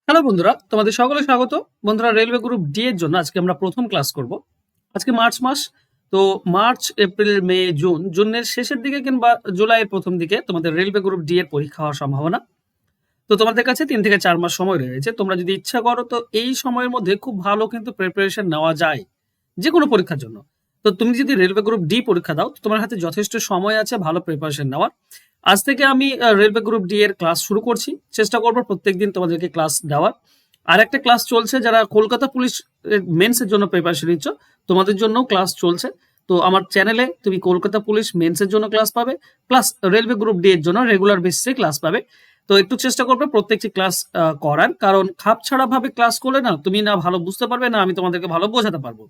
Hello বন্ধুরা, তোমাদের সকলে স্বাগত। বন্ধুরা, রেলওয়ে গ্রুপ ডি এর জন্য আজকে আমরা প্রথম ক্লাস করব। আজকে মার্চ মাস। তো মার্চ, এপ্রিল, মে, জুনের শেষের দিকে কিংবা জুলাইয়ের প্রথম দিকে তোমাদের রেলওয়ে গ্রুপ ডি এর পরীক্ষা হওয়ার সম্ভাবনা। তো তোমাদের কাছে 3 থেকে 4 মাস সময় রয়েছে। তোমরা যদি ইচ্ছা করো তো এই সময়ের মধ্যে খুব ভালো কিন্তু প্রিপারেশন নেওয়া যায় যে কোনো পরীক্ষার জন্য। তো তুমি যদি রেলওয়ে গ্রুপ ডি পরীক্ষা দাও তো তোমার হাতে যথেষ্ট সময় আছে ভালো প্রিপারেশন নেওয়ার। আজ থেকে আমি রেলওয়ে গ্রুপ ডি এর ক্লাস শুরু করছি। চেষ্টা করবো প্রত্যেকদিন তোমাদেরকে ক্লাস দেওয়ার। আর একটা ক্লাস চলছে যারা কলকাতা পুলিশ মেন্সের জন্য প্রিপারেশন নিচ্ছ, তোমাদের জন্য ক্লাস চলছে। তো আমার চ্যানেলে তুমি কলকাতা পুলিশ মেন্সের জন্য ক্লাস পাবে, প্লাস রেলওয়ে গ্রুপ ডি এর জন্য রেগুলার বেসিসে ক্লাস পাবে। তো একটু চেষ্টা করবে প্রত্যেকটি ক্লাস করার, কারণ খাপ ছাড়া ভাবে ক্লাস করলে না তুমি না ভালো বুঝতে পারবে, না আমি তোমাদেরকে ভালো বোঝাতে পারবো।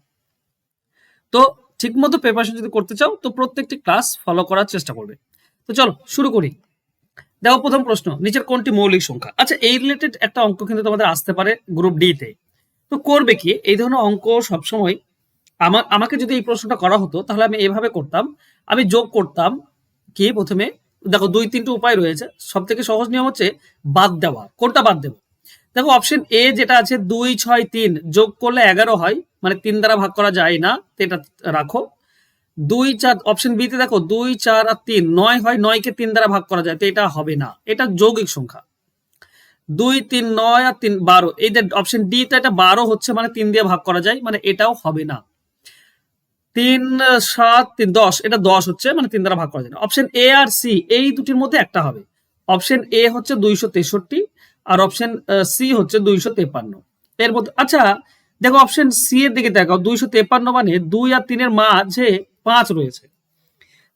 তো ঠিক মতো প্রিপারেশন যদি করতে চাও তো প্রত্যেকটি ক্লাস ফলো করার চেষ্টা করবে। তো চলো শুরু করি। দেখো, প্রথম প্রশ্ন, নিচের কোনটি মৌলিক সংখ্যা? আচ্ছা, এই রিলেটেড একটা অঙ্ক কিন্তু তোমাদের আসতে পারে গ্রুপ ডি তে। তো করবে কি, এই ধরনের অঙ্ক সবসময় আমাকে যদি এই প্রশ্নটা করা হতো তাহলে আমি এভাবে করতাম। আমি যোগ করতাম কি প্রথমে। দেখো, 2-3টে উপায় রয়েছে। সব থেকে সহজ নিয়ম হচ্ছে বাদ দেওয়া। কোনটা বাদ দেবো? দেখো, অপশন এ যেটা আছে 2, 6, 3 যোগ করলে 11 হয়, মানে 3 দ্বারা ভাগ করা যায় না, তো এটা রাখো। 2, 4 অপশন বি তে দেখো 2, 4 আর 3 9 হয়, 9 কে 3 দ্বারা ভাগ করা যায়, তো এটা হবে না, এটা যৌগিক সংখ্যা। 2, 3, 9 আর 3 12, এই যে অপশন ডি তে এটা 12 হচ্ছে, মানে 3 দিয়ে ভাগ করা যায়, মানে এটাও হবে না। 3, 7, 3 10, এটা 10 হচ্ছে, মানে 3 দ্বারা ভাগ করা যায় না। অপশন এ আর সি এই দুটির মধ্যে একটা হবে। অপশন এ হচ্ছে 263 আর অপশন সি হচ্ছে 253 এর মধ্যে। আচ্ছা দেখো, অপশন সি এর দিকে দেখাও, 253 মানে 2 আর 3 এর মাঝে 5 রয়েছে।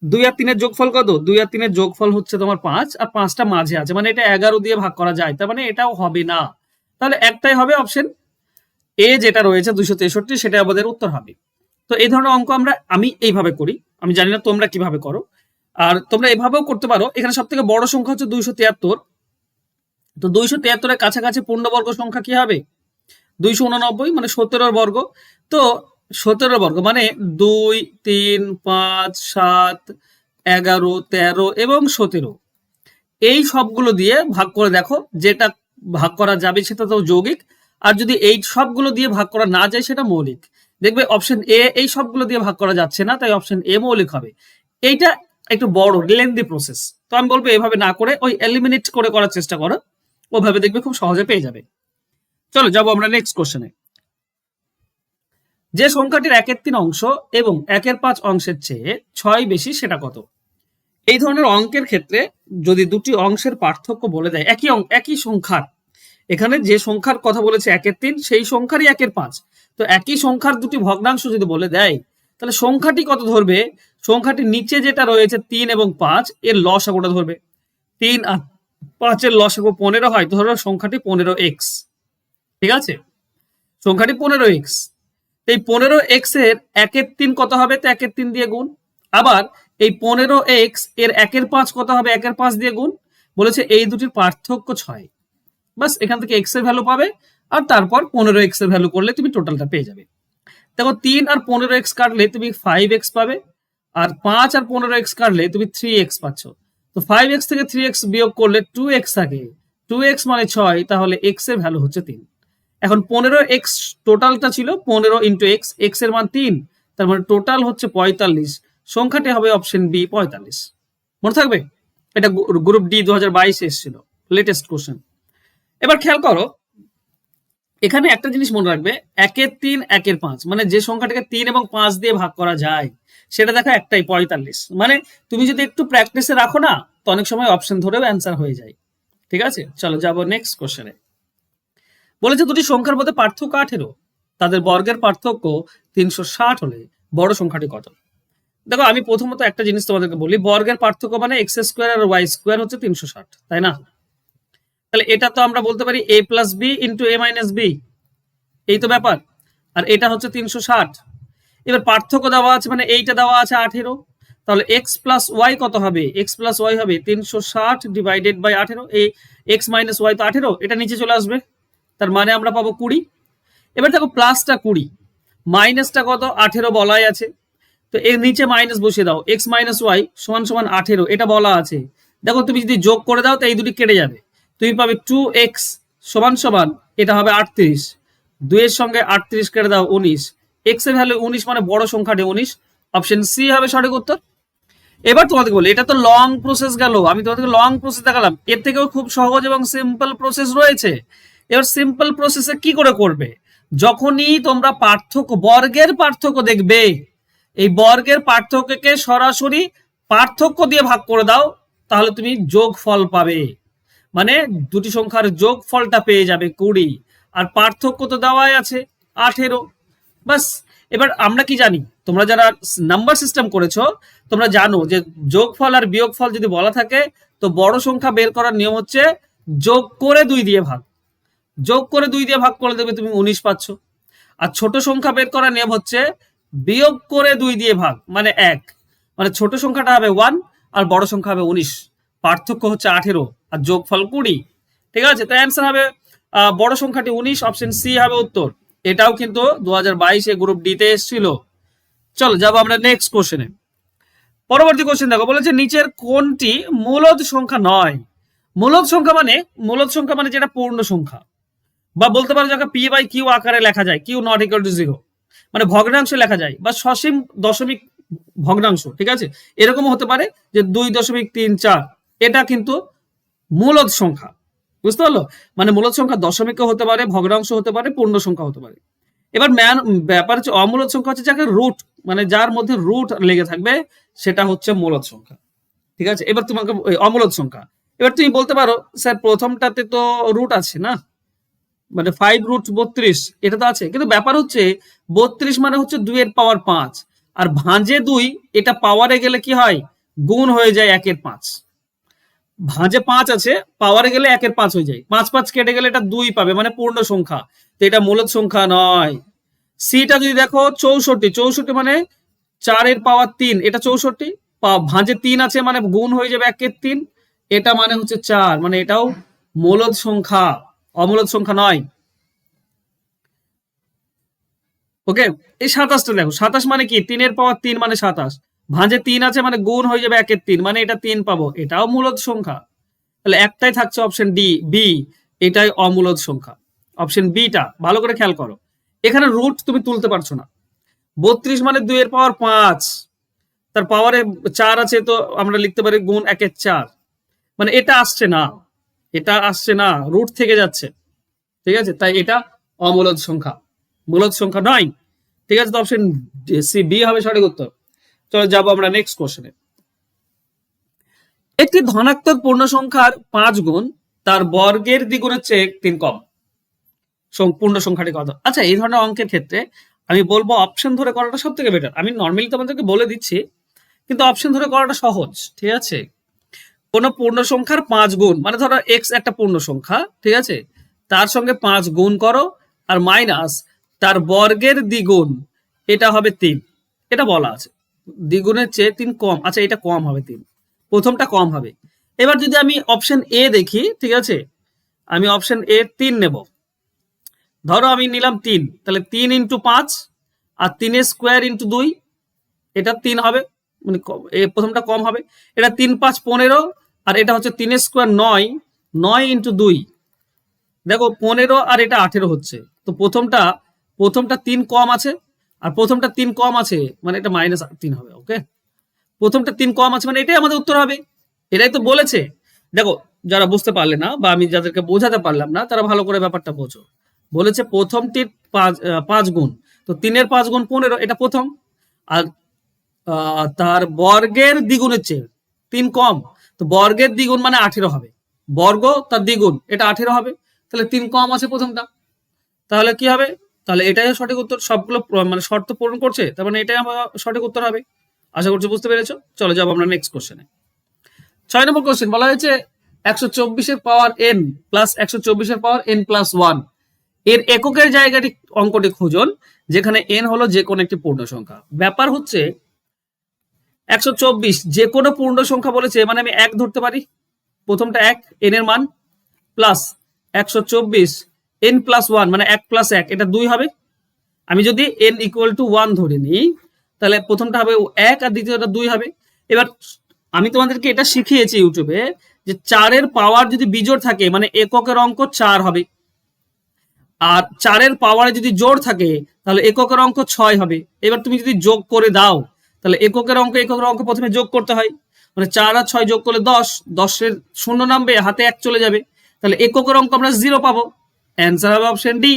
2 আর 3 এর যোগফল কত? 2 আর 3 এর যোগফল হচ্ছে তোমার 5, আর 5টা মাঝে আছে, মানে এটা 11 দিয়ে ভাগ করা যায়, তার মানে এটাও হবে না। তাহলে একটাই হবে, অপশন এ যেটা রয়েছে 263, সেটা আমাদের উত্তর হবে। তো এই ধরনের অঙ্ক আমি এইভাবে করি। আমি জানি না তোমরা কিভাবে করো, আর তোমরা এভাবেও করতে পারো। এখানে সব থেকে বড় সংখ্যা হচ্ছে 273। তো 273 এর কাছাকাছি পূর্ণবর্গ সংখ্যা কি হবে? 289, মানে 17 বর্গ। তো 17 বর্গ মানে 2, 3, 5, 7, 11, 13 এবং 17, এই সবগুলো দিয়ে ভাগ করে দেখো, যেটা ভাগ করা যাবে সেটা তো যৌগিক, আর যদি এই সবগুলো দিয়ে ভাগ করা না যায় সেটা মৌলিক। দেখবে অপশন এ এই সবগুলো দিয়ে ভাগ করা যাচ্ছে না, তাই অপশন এ মৌলিক হবে। এইটা একটু বড় লেন্দি প্রসেস, তো আমি বলবো এভাবে না করে ওই এলিমিনেট করে করার চেষ্টা করো, ওভাবে দেখবে খুব সহজে পেয়ে যাবে। চলো যাবো আমরা নেক্সট কোশ্চেনে। যে সংখ্যাটির 1/3 অংশ এবং 1/5 অংশের চেয়ে 6 বেশি, সেটা কত? এই ধরনের অঙ্কের ক্ষেত্রে যদি দুটি অংশের পার্থক্য বলে দেয়, একই সংখ্যার, এখানে যে সংখ্যার কথা বলেছে 1/3, সেই সংখ্যারই 1/5, তো একই সংখ্যার দুটি ভগ্নাংশ যদি বলে দেয়, তাহলে সংখ্যাটি কত ধরবে? সংখ্যাটির নিচে যেটা রয়েছে 3 এবং 5, এর লসাগুটা ধরবে। 3 আর 5 এর লসাগু 15 হয়, ধরো সংখ্যাটি 15x। ঠিক আছে, সংখ্যাটি 15x। এই 15x এর 1/3 কত হবে? তো 1/3 দিয়ে গুণ। আবার এই 15x এর 1/5 কত হবে? 1/5 দিয়ে গুণ। বলেছে এই দুটির পার্থক্য 6। বাস, এখান থেকে x এর ভ্যালু পাবে, আর তারপর 15x এর ভ্যালু করলে তুমি টোটালটা পেয়ে যাবে। দেখো, 3 আর 15x কাটলে তুমি 5x পাবে, আর 5 আর 15x কাটলে তুমি 3x পাচ্ছ। তো 5x থেকে 3x বিয়োগ করলে 2x থাকে, 2x মানে 6, তাহলে x এর ভ্যালু হচ্ছে 3। এখন 15x টোটালটা ছিল 15 ইন্টু এক্স, এক্স এর মান 3, তার মানে টোটাল হচ্ছে 45। সংখ্যাটি হবে অপশন বি 45। মনে থাকবে, এটা গ্রুপ ডি 2022 এসেছিল, লেটেস্ট কোশ্চেন। এবার খেয়াল করো, এখানে একটা জিনিস মনে রাখবে, 1/3 1/5, মানে যে সংখ্যাটাকে 3 এবং 5 দিয়ে ভাগ করা যায় সেটা দেখো একটাই 45। মানে তুমি যদি একটু প্র্যাকটিসে রাখো না, তো অনেক সময় অপশন ধরেও অ্যান্সার হয়ে যায়। ঠিক আছে, চলো যাবো নেক্সট কোশ্চেনে। বলেছে দুটি সংখ্যার মধ্যে পার্থক্য 18, তাদের বর্গের পার্থক্য 360 হলে বড় সংখ্যাটি কত? দেখো, আমি প্রথমত একটা জিনিস তোমাদেরকে বলি, বর্গের পার্থক্য মানে এক্স স্কোয়ার আর ওয়াই স্কোয়ার হচ্ছে 360, তাই না? তাহলে এটা তো আমরা বলতে পারি a plus b into a minus b, এই তো ব্যাপার। আর এটা হচ্ছে 360। এবার পার্থক্য দেওয়া আছে, মানে এইটা দেওয়া আছে 18, তাহলে এক্স প্লাস ওয়াই কত হবে? এক্স প্লাস ওয়াই হবে 360 ডিভাইডেড বাই 18, এই এক্স মাইনাস ওয়াই তো 18, এটা নিচে চলে আসবে, তার মানে আমরা পাবো 20। এবার দেখো, প্লাসটা 20, মাইনাসটা কত? 18 বলাই আছে, তো এর নিচে মাইনাস বসিয়ে দাও, এক্স মাইনাস ওয়াই সমান সমান 18, এটা বলা আছে। দেখো, তুমি যদি যোগ করে দাও তো এই দুটি কেটে যাবে, তুমি পাবে 2x সমান সমান এটা হবে 38, 2 এর সঙ্গে 38 কেটে দাও 19, x এর ভ্যালু 19 মানে বড় সংখ্যাটি 19, অপশন সি হবে সঠিক উত্তর। এবার তোমাদের বলি, এটা তো লং প্রসেস গেল, আমি তোমাদেরকে লং প্রসেস দেখালাম, এর থেকেও খুব সহজ এবং সিম্পল প্রসেস রয়েছে। এবার সিম্পল প্রসেসে কি করে করবে, যখনই তোমরা পার্থক্য, বর্গের পার্থক্য দেখবে, এই বর্গের পার্থক্যকে সরাসরি পার্থক্য দিয়ে ভাগ করে দাও, তাহলে তুমি যোগফল পাবে, মানে দুটি সংখ্যার যোগফলটা পেয়ে যাবে 20, আর পার্থক্য তো দেওয়াই আছে 18। বাস, এবার আমরা কি জানি, তোমরা যারা নাম্বার সিস্টেম করেছো তোমরা জানো যে যোগফল আর বিয়োগফল যদি বলা থাকে তো বড় সংখ্যা বের করার নিয়ম হচ্ছে যোগ করে 2 দিয়ে ভাগ, যোগ করে 2 দিয়ে ভাগ করে দেবে তুমি 19 পাচ্ছ। আর ছোট সংখ্যা বের করার নিয়ম হচ্ছে বিয়োগ করে 2 দিয়ে ভাগ, মানে 1, মানে ছোট সংখ্যাটা হবে 1 আর বড় সংখ্যা হবে 19, পার্থক্য হচ্ছে 18 আর যোগফল 20। ঠিক আছে, তো অ্যান্সার হবে বড় সংখ্যাটি 19, অপশন সি হবে উত্তর। এটাও কিন্তু 2022 গ্রুপ ডি তে এসেছিল। চলো যাবো আমরা নেক্সট কোশ্চেনে। পরবর্তী কোশ্চেন দেখো, বলেছে নিচের কোনটি মূলদ সংখ্যা নয়। মূলদ সংখ্যা মানে যেটা পূর্ণ সংখ্যা, বা বলতে পারো যাকে পি বাই কিউ আকারে লেখা যায়, কিউ নট ইকুয়াল টু 0, মানে ভগ্নাংশ লেখা যায়, বা সসীম দশমিক ভগ্নাংশ। ঠিক আছে, এরকমও হতে পারে যে 2.34, এটা কিন্তু মূলদ সংখ্যা। বুঝতে পারলো, মানে মূলদ সংখ্যা দশমিকও হতে পারে, ভগ্নাংশ হতে পারে, পূর্ণ সংখ্যা হতে পারে। এবার ব্যাপার হচ্ছে অমূলদ সংখ্যা হচ্ছে যাকে রুট, মানে যার মধ্যে রুট লেগে থাকবে, সেটা হচ্ছে মূলদ সংখ্যা। ঠিক আছে, এবার তোমাকে অমূলদ সংখ্যা, এবার তুমি বলতে পারো স্যার প্রথমটাতে তো রুট আছে না, মানে 5√32, এটা তো আছে, কিন্তু ব্যাপার হচ্ছে 32 মানে হচ্ছে 2 এর পাওয়ার 5, আর ভাঁজে 2 এটা পাওয়ারে গেলে কি হয়, গুণ হয়ে যায় 1 এর 5, ভাঁজে 5 আছে, পাওয়ারে গেলে 1 এর 5 হয়ে যায়, 5 5 কেটে গেলে এটা 2 পাবে, মানে পূর্ণ সংখ্যা, তো এটা মূলদ সংখ্যা নয়। সিটা যদি দেখো 64 মানে 4 এর পাওয়ার 3, এটা 64, ভাঁজে 3 আছে মানে গুণ হয়ে যাবে 1 এর 3, এটা মানে হচ্ছে 4, মানে এটাও মূলদ সংখ্যা, অমূলদ সংখ্যা নয়। ওকে, এই 27টা দেখো, 27 মানে কি, 3 এর পাওয়ার 3 মানে 27, ভাঁজে 3 আছে মানে গুণ হয়ে যাবে 1 এর 3, মানে এটা 3 পাবো, এটাও মূলদ সংখ্যা। তাহলে একটাই থাকছে অপশন ডি, বি, এটাই অমূলদ সংখ্যা। অপশন বিটা ভালো করে খেয়াল করো, এখানে রুট তুমি তুলতে পারছো না। 32 মানে 2 এর পাওয়ার 5, তার পাওয়ারে 4 আছে, তো আমরা লিখতে পারি গুণ 1 এর 4, মানে এটা আসছে না, এটা আসছে না, রুট থেকে যাচ্ছে। ঠিক আছে, তাই এটা অমূলদ সংখ্যা, মূলদ সংখ্যা নয়। ঠিক আছে, তো অপশন সি, বি হবে সঠিক উত্তর। চলো যাবো আমরা নেক্সট কোশ্চেনে। একটি ধনাত্মক পূর্ণ সংখ্যার 5 গুণ তার বর্গের দ্বিগুণের চেয়ে 3 কম, পূর্ণ সংখ্যাটি কত? আচ্ছা, এই ধরনের অঙ্কের ক্ষেত্রে আমি বলবো অপশন ধরে করাটা সব থেকে বেটার। আমি নর্মালি তোমাদেরকে বলে দিচ্ছি, কিন্তু অপশন ধরে করাটা সহজ। ঠিক আছে, কোন পূর্ণ সংখ্যার 5 গুণ, মানে ধরো এক্স একটা পূর্ণ সংখ্যা, ঠিক আছে, তার সঙ্গে 5 গুণ করো, আর মাইনাস তার বর্গের দ্বিগুণ, এটা হবে 3, এটা বলা আছে দ্বিগুণের চেয়ে 3 কম। আচ্ছা, এটা কম হবে 3, প্রথমটা কম হবে। এবার যদি আমি অপশন এ দেখি, ঠিক আছে, আমি অপশন এ 3 নেব, ধরো আমি নিলাম 3, তাহলে 3 ইন্টু 5 আর 3 স্কোয়ার ইন্টু 2, এটা 3 হবে, মানে প্রথমটা কম হবে। এটা 3 5 15, আর এটা হচ্ছে 3 স্কোয়ার 9, 9 ইন্টু 2, দেখো 15 আর এটা 18 হচ্ছে, তো প্রথমটা 3 কম আছে, আর প্রথমটা 3 কম আছে, মানে এটা -3 হবে। ওকে, প্রথমটা 3 কম আছে মানে এটাই আমাদের উত্তর হবে, এটাই তো বলেছে। দেখো, যারা বুঝতে পারলে না বা আমি যাদেরকে বোঝাতে পারলাম না, তারা ভালো করে ব্যাপারটা বোঝো। বলেছে প্রথমটির 5 গুণ, তো 3 এর 5 গুণ 15, এটা প্রথম, আর তার বর্গের দ্বিগুণের চেয়ে 3 কম, তো বর্গের দ্বিগুণ মানে 18 হবে, বর্গ তার দ্বিগুণ, এটা 18 হবে, তাহলে 3 কম আছে প্রথমটা, তাহলে কি হবে, তাহলে এটাই সঠিক উত্তর। সবগুলো মানে শর্ত পূরণ করছে, তার মানে এটাই আমার সঠিক উত্তর হবে। আশা করছি বুঝতে পেরেছো। চলো যাবো আমরা নেক্সট কোশ্চেনে। 6 নম্বর কোশ্চেন, বলা হয়েছে 124 এর পাওয়ার n প্লাস 124 এর পাওয়ার n প্লাস 1 এর এককের জায়গাটি অঙ্কটি খুঁজুন যেখানে n হলো যে কোনো একটি পূর্ণ সংখ্যা। ব্যাপার হচ্ছে 124 যে কোনো পূর্ণ সংখ্যা বলেছে, মানে আমি 1 ধরতে পারি, প্রথমটা 1 n এর মান, প্লাস 124 n প্লাস 1 মানে 1 প্লাস 1, এটা 2 হবে। আমি যদি n ইকুয়াল টু 1 ধরে নিই, তাহলে প্রথমটা হবে 1 আর দ্বিতীয়টা 2 হবে। এবার আমি তোমাদেরকে এটা শিখিয়েছি ইউটিউবে যে 4 এর পাওয়ার যদি বিজোড় থাকে মানে এককের অঙ্ক 4 হবে। আর 4-এর পাওয়ারে যদি জোড় থাকে তাহলে এককের অঙ্ক 6 হবে। এবার তুমি যদি যোগ করে দাও তাহলে এককের অঙ্ক প্রথমে যোগ করতে হয়, মানে 4 আর 6 যোগ করলে 10, 10-এর শূন্য নামবে, হাতে 1 চলে যাবে, তাহলে এককের অঙ্ক আমরা 0 পাবো। অ্যান্সার হবে অপশন ডি।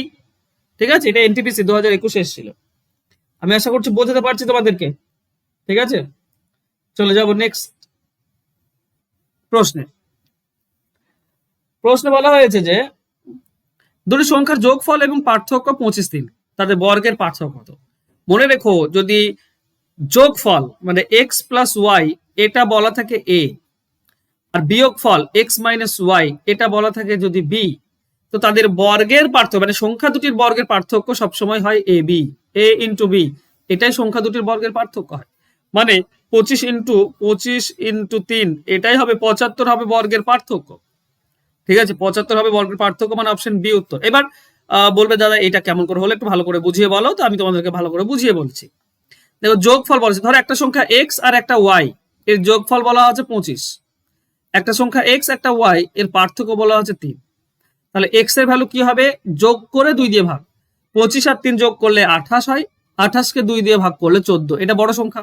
ঠিক আছে, এটা এনটিপিসি 2021 এসেছিল। আমি আশা করছি বোঝাতে পারছি তোমাদেরকে। ঠিক আছে, চলে যাব নেক্সট প্রশ্নে। বলা হয়েছে যে দুটি সংখ্যার যোগফল এবং পার্থক্য 25 দিন, তাদের বর্গের পার্থক্য কত? মনে রেখো, যদি যোগফল মানে এক্স প্লাস ওয়াই এটা বলা থাকে এ, আর বিয়োগফল এক্স মাইনাস ওয়াই এটা বলা থাকে যদি বি, তো তাদের বর্গের পার্থক্য মানে সংখ্যা দুটির বর্গের পার্থক্য সবসময় হয় A B, A into B, এটাই সংখ্যা দুটির বর্গের পার্থক্য হয়। মানে 25 ইন্টু 3 এটাই হবে 75 হবে বর্গের পার্থক্য। ঠিক আছে, 75 হবে বর্গের পার্থক্য, মানে অপশন বি উত্তর। এবার বলবে দাদা এটা কেমন করে হলো, একটু ভালো করে বুঝিয়ে বলো। তো আমি তোমাদেরকে ভালো করে বুঝিয়ে বলছি। দেখো, যোগফল বলেছে, ধরো একটা সংখ্যা এক্স আর একটা ওয়াই, এর যোগফল বলা হচ্ছে 25। একটা সংখ্যা এক্স একটা ওয়াই, এর পার্থক্য বলা হচ্ছে 3। তাহলে এক্স এর ভ্যালু কি হবে, যোগ করে 2 দিয়ে ভাগ, 25 আর 3 যোগ করলে 28 হয়, 28কে 2 দিয়ে ভাগ করলে 14, এটা বড় সংখ্যা।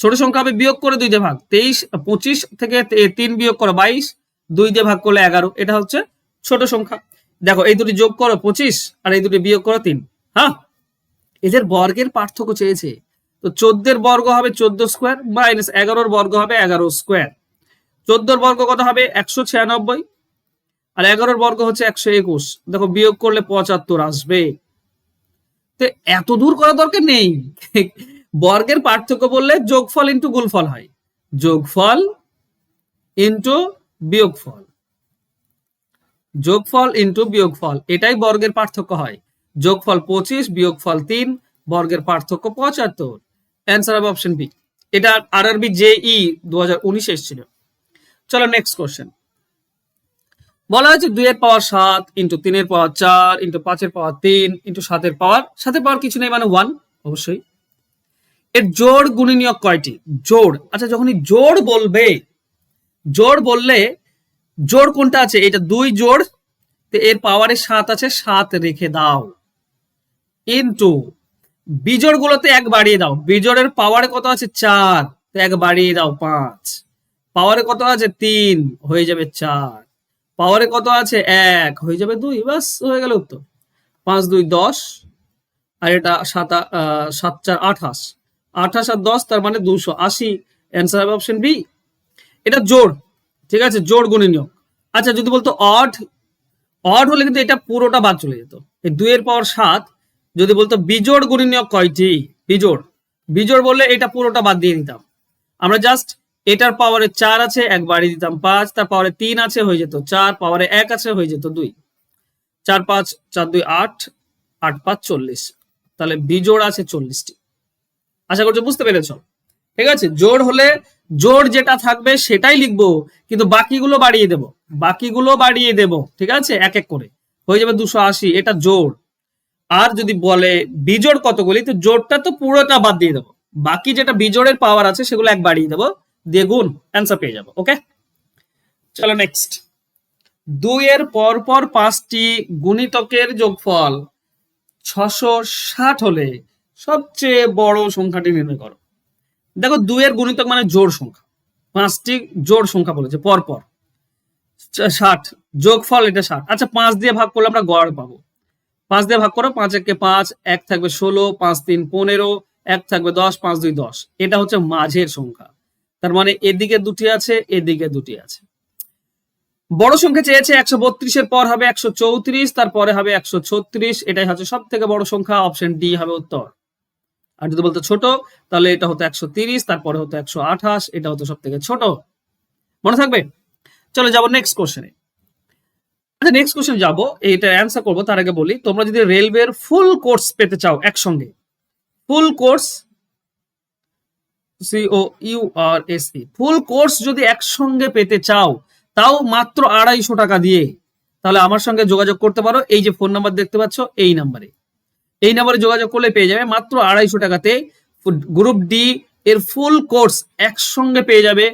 ছোট সংখ্যা হবে বিয়োগ করে 2 দিয়ে ভাগ, 25 থেকে 3 বিয়োগ করো 22, 2 দিয়ে ভাগ করলে 11, এটা হচ্ছে ছোট সংখ্যা। দেখো, এই দুটি যোগ করো 25 আর এই দুটি বিয়োগ করো 3। হ্যাঁ, এদের বর্গের পার্থক্য চেয়েছে, তো 14-এর বর্গ হবে 14 স্কোয়ার মাইনাস 11-এর বর্গ হবে 11 স্কোয়ার। 14-এর বর্গ কত হবে 196, আর 11-এর বর্গ হচ্ছে 121। দেখো, বিয়োগ করলে 75 আসবে। তো এত দূর করা দরকার নেই, বর্গের পার্থক্য বললে যোগফল ইন্টু গুণফল হয়, যোগফল ইন্টু বিয়োগফল, যোগফল ইন্টু বিয়োগফল, এটাই বর্গের পার্থক্য হয়। যোগফল 25 বিয়োগফল 3, বর্গের পার্থক্য 75। অ্যান্সার হবে অপশন বি। এটা আরআরবি জেই 2019 এসেছিল। চলো নেক্সট কোশ্চেন। বলা হয়েছে 2-এর পাওয়ার 7 ইন্টু 3-এর পাওয়ার 4 ইন্টু 5-এর পাওয়ার 3 ইন্টু 7-এর পাওয়ার কিছু নেই, মানে 1 অবশ্যই। এর জোড় গুণনীয়ক কয়টি? জোড়, আচ্ছা যখনই জোড় বললে জোড় কোনটা আছে, এটা 2 জোড়, তো এর পাওয়ারে 7 আছে, 7 রেখে দাও, ইন্টু বিজোড় গুলোতে 1 বাড়িয়ে দাও, বিজোড়ের পাওয়ারে কত আছে 4, তো 1 বাড়িয়ে দাও 5, পাওয়ারে কত আছে 3 হয়ে যাবে 4, পাওয়ারে কত আছে 1 হয়ে যাবে 2, বাস হয়ে গেল উত্তর। 5 2 10, আর এটা 7 4 28, 28 আর 10 তার মানে 280। অ্যান্সার হবে অপশন বি। এটা জোড়, ঠিক আছে, জোড় গুণনীয়ক। আচ্ছা যদি বলতো অড হলে কিন্তু এটা পুরোটা বাদ চলে যেত। এই 2-এর পাওয়ার 7 যদি বলতো বিজোড় গুণনীয়ক কয়টি, বিজোড় বললে এটা পুরোটা বাদ দিয়ে দিতাম। আমরা জাস্ট এটার পাওয়ারে 4 আছে 1 বাড়িয়ে দিতাম 5, তার পাওয়ারে 3 আছে হয়ে যেত 4, পাওয়ারে 1 আছে হয়ে যেত 2, 4 5 4 2 8, 8 5 40, তাহলে বিজোড় আছে 40টি। আশা করছি বুঝতে পেরেছ। ঠিক আছে, জোড় হলে জোড় যেটা থাকবে সেটাই লিখবো, কিন্তু বাকিগুলো বাড়িয়ে দেব। ঠিক আছে, এক এক করে হয়ে যাবে 280, এটা জোড়। আর যদি বলে বিজোড় কতগুলি, তো জোড়টা তো পুরোটা বাদ দিয়ে দেবো, বাকি যেটা বিজোড়ের পাওয়ার আছে সেগুলো 1 বাড়িয়ে দেবো, দিয়ে গুণ, অ্যান্সার পেয়ে যাবো। ওকে, চলো নেক্সট। 2-এর পরপর 5টি গুণিতকের যোগফল 660 হলে সবচেয়ে বড় সংখ্যাটি নির্ণয় করো। দেখো, 2-এর গুণিতক মানে জোড় সংখ্যা, 5টি জোড় সংখ্যা বলেছে পরপর 60, যোগফল এটা 60। আচ্ছা 5 দিয়ে ভাগ করলে আমরা গড় পাবো, 5 দিয়ে ভাগ করো, 5 একে 5, 1 থাকবে 16, 5 3 15, 1 থাকবে 10, 5 2 10, এটা হচ্ছে মাঝের সংখ্যা, তার মানে এদিকে 2টি আছে এদিকে 2টি আছে। বড় সংখ্যা চেয়েছে 132-এর পর হবে 134, তারপরে হবে 136, এটাই হচ্ছে সব থেকে বড় সংখ্যা, অপশন ডি হবে উত্তর। আর যদি বলতো ছোট তাহলে এটা হতো 130, তারপরে হতো 128, এটা হতো সব থেকে ছোট। মনে থাকবে। চলো যাবো নেক্সট কোশ্চেনে। আচ্ছা নেক্সট কোশ্চেন যাবো, এটা অ্যান্সার করবো তার আগে বলি, তোমরা যদি রেলওয়ের ফুল কোর্স পেতে চাও একসঙ্গে, full course COURSE, full course যদি একসঙ্গে পেতে চাও তাও মাত্র 250 টাকা দিয়ে, তাহলে আমার সঙ্গে যোগাযোগ করতে পারো। এই যে ফোন নাম্বার দেখতে পাচ্ছ এই নাম্বারে যোগাযোগ করলে পেয়ে যাবে মাত্র 250 টাকাতে গ্রুপ ডি এর ফুল কোর্স একসঙ্গে পেয়ে যাবে,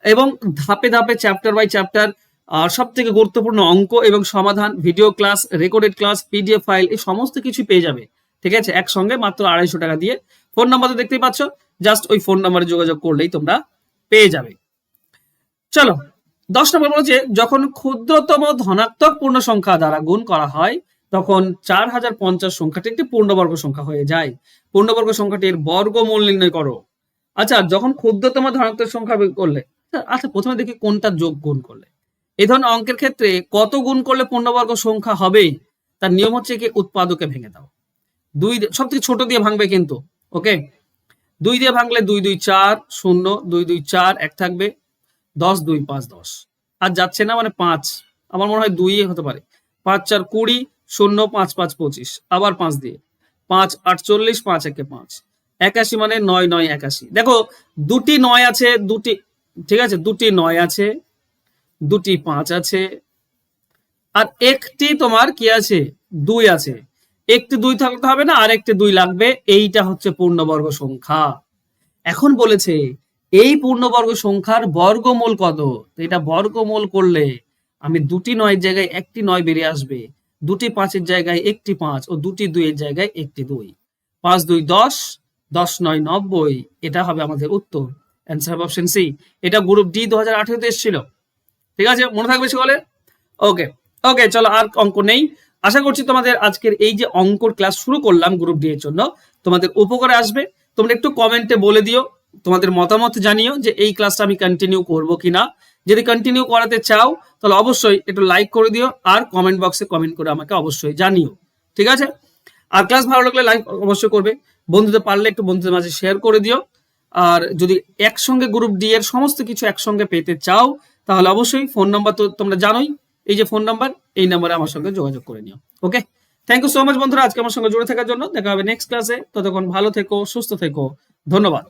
এবং ধাপে ধাপে চ্যাপ্টার বাই চ্যাপ্টার আর সব থেকে গুরুত্বপূর্ণ অঙ্ক এবং সমাধান, video class, recorded class, PDF file, এই সমস্ত কিছু পেয়ে যাবে। ঠিক আছে, একসঙ্গে মাত্র 250 টাকা দিয়ে। ফোন নাম্বার তো দেখতেই পাচ্ছ, জাস্ট ওই ফোন নাম্বারে যোগাযোগ করলেই তোমরা পেয়ে যাবে। চলো 10 নম্বর বলছে, যখন ক্ষুদ্রতম ধনাত্মক পূর্ণ সংখ্যা দ্বারা গুণ করা হয় তখন 4050 সংখ্যাটি একটি পূর্ণবর্গ সংখ্যা হয়ে যায়। পূর্ণবর্গ সংখ্যাটির বর্গমূল নির্ণয় করো। আচ্ছা, যখন ক্ষুদ্রতম ধনাত্মক সংখ্যা করলে, আচ্ছা প্রথমে দেখি কোনটা যোগ গুণ করলে। এই ধরনের অঙ্কের ক্ষেত্রে কত গুণ করলে পূর্ণবর্গ সংখ্যা হবে, তার নিয়ম হচ্ছে কি উৎপাদকে ভেঙে দাও। সব থেকে ছোট দিয়ে ভাঙবে কিন্তু, ওকে। 2 দিয়ে ভাঙলে 2 2 4 0, 2 2 4 1 থাকবে, 10 2 5 10, আর যাচ্ছে না, মানে 5, আমার মনে হয় 2 হতে পারে। 5 4 20, 0 5 5 25, আবার 5 দিয়ে 5 48, 5 1 5, 81 মানে 9 9 81। দেখো দুটি 9 আছে, দুটি, ঠিক আছে, দুটি 9 আছে, দুটি 5 আছে, আর একটি তোমার কি আছে, 2 আছে। একটি 2 থাকতে হবে না, আর একটি 2 লাগবে। এইটা হচ্ছে পূর্ণবর্গ সংখ্যা। এখন বলেছে এই পূর্ণবর্গ সংখ্যার বর্গমূল কত। তো এটা বর্গমূল করলে আমি দুটি 9 এর জায়গায় একটি 9 বেরিয়ে আসবে, দুটি 5 এর জায়গায় একটি 5, ও দুটি 2 এর জায়গায় একটি 2। 5 2 10, 10 9 90, এটা হবে আমাদের উত্তর। অ্যান্সার হবে অপশন সি। এটা গ্রুপ ডি 2018 তে এসেছিল। ঠিক আছে, মনে থাকবে সকলে? ওকে ওকে, চলো আর অঙ্ক নেই। আশা করছি তোমাদের আজকের এই যে অঙ্কর ক্লাস শুরু করলাম গ্রুপ ডি এর জন্য, তোমাদের উপকারে আসবে। তোমরা একটু কমেন্টে বলে দিও, তোমাদের মতামত জানিও যে এই ক্লাসটা আমি কন্টিনিউ করব কিনা। যদি কন্টিনিউ করাতে চাও তাহলে অবশ্যই একটু লাইক করে দিও, আর কমেন্ট বক্সে কমেন্ট করে আমাকে অবশ্যই জানিও। ঠিক আছে, আর ক্লাস ভালো লাগলে লাইক অবশ্যই করবে, বন্ধুদের পারলে একটু বন্ধুদের মাঝে শেয়ার করে দিও। আর যদি একসঙ্গে গ্রুপ ডি এর সমস্ত কিছু একসঙ্গে পেতে চাও তাহলে অবশ্যই ফোন নাম্বার তো তোমরা জানোই, এই যে ফোন নাম্বার, এই নাম্বারে আমার সঙ্গে যোগাযোগ করে নিও। ওকে, থ্যাংক ইউ সো মাচ বন্ধুরা আজকে আমার সঙ্গে জুড়ে থাকার জন্য। দেখা হবে নেক্সট ক্লাসে, ততক্ষণ ভালো থেকো, সুস্থ থেকো, ধন্যবাদ।